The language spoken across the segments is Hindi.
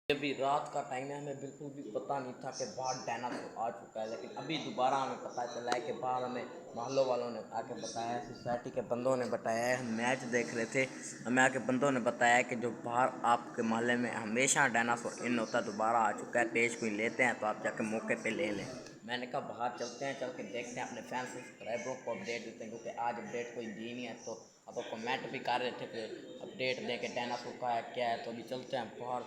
अभी रात का टाइम है, हमें बिल्कुल भी पता नहीं था कि बाहर डायनासोर आ चुका है, लेकिन अभी दोबारा हमें पता चला है कि बाहर हमें मोहल्लों वालों ने आके बताया है, सोसाइटी के बंदों ने बताया है। हम मैच देख रहे थे, हमें आके बंदों ने बताया है कि जो बाहर आपके मोहल्ले में हमेशा डायनासोर इन होता है, दोबारा आ चुका है। पेश कोई लेते हैं तो आप जाके मौके पे ले लें। मैंने कहा बाहर चलते हैं, चल के देखते हैं, अपने फैन सब्सक्राइबरों को अपडेट देते हैं, क्योंकि आज अपडेट कोई दी नहीं है। तो अब कमेंट भी कर रहे थे कि अपडेट दें कि डायनासोर का है क्या है। तो अभी चलते हैं बाहर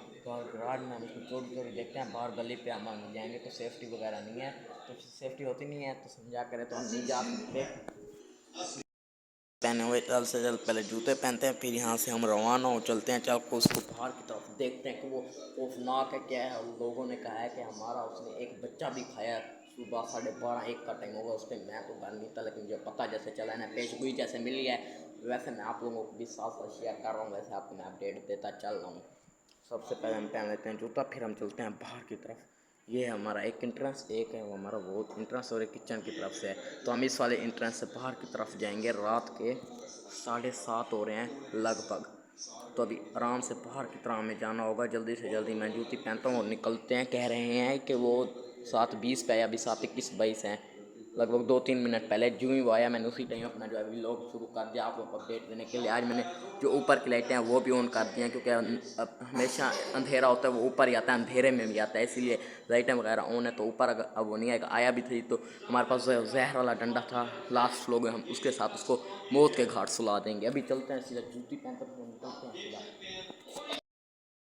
गराज में, हम उसको चोरी चोरी देखते हैं। बाहर गली पे हम जाएंगे तो सेफ्टी वगैरह नहीं है, तो सेफ्टी होती नहीं है तो समझा करें तो हम नहीं जा सकते। पहने हुए जल्द से जल्द पहले जूते पहनते हैं, फिर यहाँ से हम रवाना हो चलते हैं। चल को उसको बाहर की तरफ देखते हैं कि वो खौफनाक है क्या है। लोगों ने कहा है कि हमारा उसने एक बच्चा भी खाया। सुबह 12:30-1 का टाइम होगा, उस टाइम मैं तो घर नहीं था, लेकिन जो पता जैसे चला है ना, पेशगोई जैसे मिली है, वैसे मैं आप लोगों को भी साथ साथ शेयर कर रहा हूँ, वैसे आपको मैं अपडेट देता चल रहा हूँ। सबसे पहले हम पहन लेते हैं जूता, फिर हम चलते हैं बाहर की तरफ। ये है हमारा एक इंट्रेंस, एक है वो हमारा वो इंट्रेंस, और एक किचन की तरफ से है। तो हम इस वाले इंट्रेंस से बाहर की तरफ जाएंगे। रात के 7:30 हो रहे हैं लगभग, तो अभी आराम से बाहर की तरफ हमें जाना होगा। जल्दी से जल्दी मैं जूती पहनता हूँ और निकलते हैं। कह रहे हैं कि वो 7:20 पे, अभी 7:21-22 हैं, लगभग 2-3 मिनट पहले जो ही वो आया, मैंने उसी टाइम अपना जो है व्लॉग शुरू कर दिया आप लोग को अपडेट देने के लिए। आज मैंने जो ऊपर की लाइटें हैं वो भी ऑन कर दी हैं, क्योंकि अब हमेशा अंधेरा होता है, वो ऊपर ही आता है, अंधेरे में भी आता है, इसीलिए लाइटें वगैरह ऑन है। तो ऊपर अगर अब वो नहीं आएगा, आया भी थी तो हमारे पास जहर वाला डंडा था, लास्ट लोग हम उसके साथ उसको मौत के घाट सुला देंगे। अभी चलते हैं सीधा जूती पहन कर निकलते हैं सीधा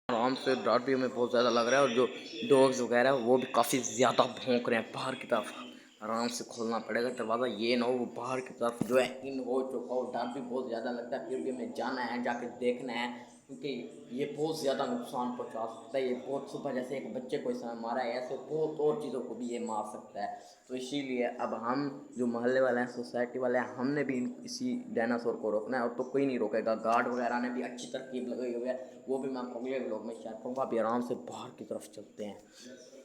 आराम से। डर भी हमें बहुत ज़्यादा लग रहा है, और जो डॉग्स वगैरह वो भी काफ़ी ज़्यादा भौंक रहे हैं बाहर की तरफ। आराम से खोलना पड़ेगा दरवाज़ा, ये ना हो वो बाहर की तरफ जो है इन हो चुका हो। डर भी बहुत ज़्यादा लगता है, फिर भी हमें जाना है, जाके देखना है, क्योंकि ये बहुत ज़्यादा नुकसान पहुंचा सकता है। ये बहुत सुबह जैसे एक बच्चे को इस समय मारा है, ऐसे बहुत और चीज़ों को भी ये मार सकता है। तो इसीलिए अब हम जो मोहल्ले वाले हैं, सोसाइटी वाले हैं, हमने भी इसी डायनासोर को रोकना है, और तो कोई नहीं रोकेगा। गार्ड वगैरह ने भी अच्छी तरकीब लगाई हुई है, वो भी मैं अगले व्लॉग में शेयर करूँगा। अभी आराम से बाहर की तरफ चलते हैं,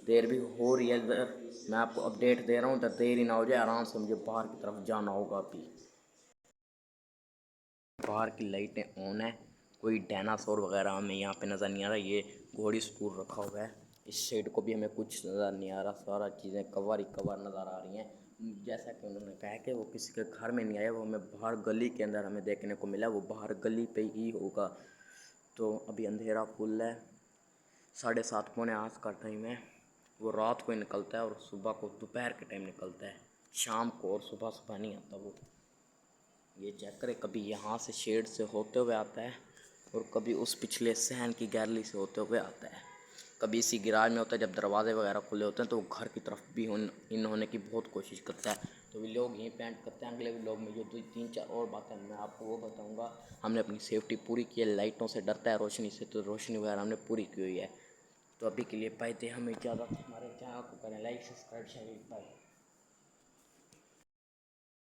देर भी हो रही है इधर, मैं आपको अपडेट दे रहा हूँ, इधर देर ही ना हो जाए। आराम से मुझे बाहर की तरफ जाना होगा। अभी बाहर की लाइटें ऑन है, कोई डायनासोर वगैरह हमें यहाँ पे नज़र नहीं आ रहा। ये घोड़ी स्टूल रखा हुआ है, इस साइड को भी हमें कुछ नज़र नहीं आ रहा, सारा चीज़ें कवर ही कवर नज़र आ रही हैं। जैसा कि उन्होंने कहा है कि वो किसी के घर में नहीं आया, वो हमें बाहर गली के अंदर हमें देखने को मिला, वो बाहर गली पे ही होगा। तो अभी अंधेरा फुल है, 7:30-7:45 का टाइम है। वो रात को ही निकलता है और सुबह को दोपहर के टाइम निकलता है, शाम को, और सुबह सुबह नहीं आता वो। ये चेक करें, कभी यहाँ से शेड से होते हुए आता है, और कभी उस पिछले सहन की गैलरी से होते हुए आता है। कभी इसी गिराज में होता है, जब दरवाजे वगैरह खुले होते हैं तो वो घर की तरफ भी इन होने की बहुत कोशिश करता है। तो भी लोग यहीं पेंट करते हैं। अगले लोग में जो 2-3-4 और बातें मैं आपको वो बताऊँगा। हमने अपनी सेफ्टी पूरी की है, लाइटों से डरता है, रोशनी से, तो रोशनी वगैरह हमने पूरी की हुई है। तो अभी के लिए पाए थे हमें इजाज़त। हमारे चैनल को करें लाइक, सब्सक्राइब, शेयर, बाय।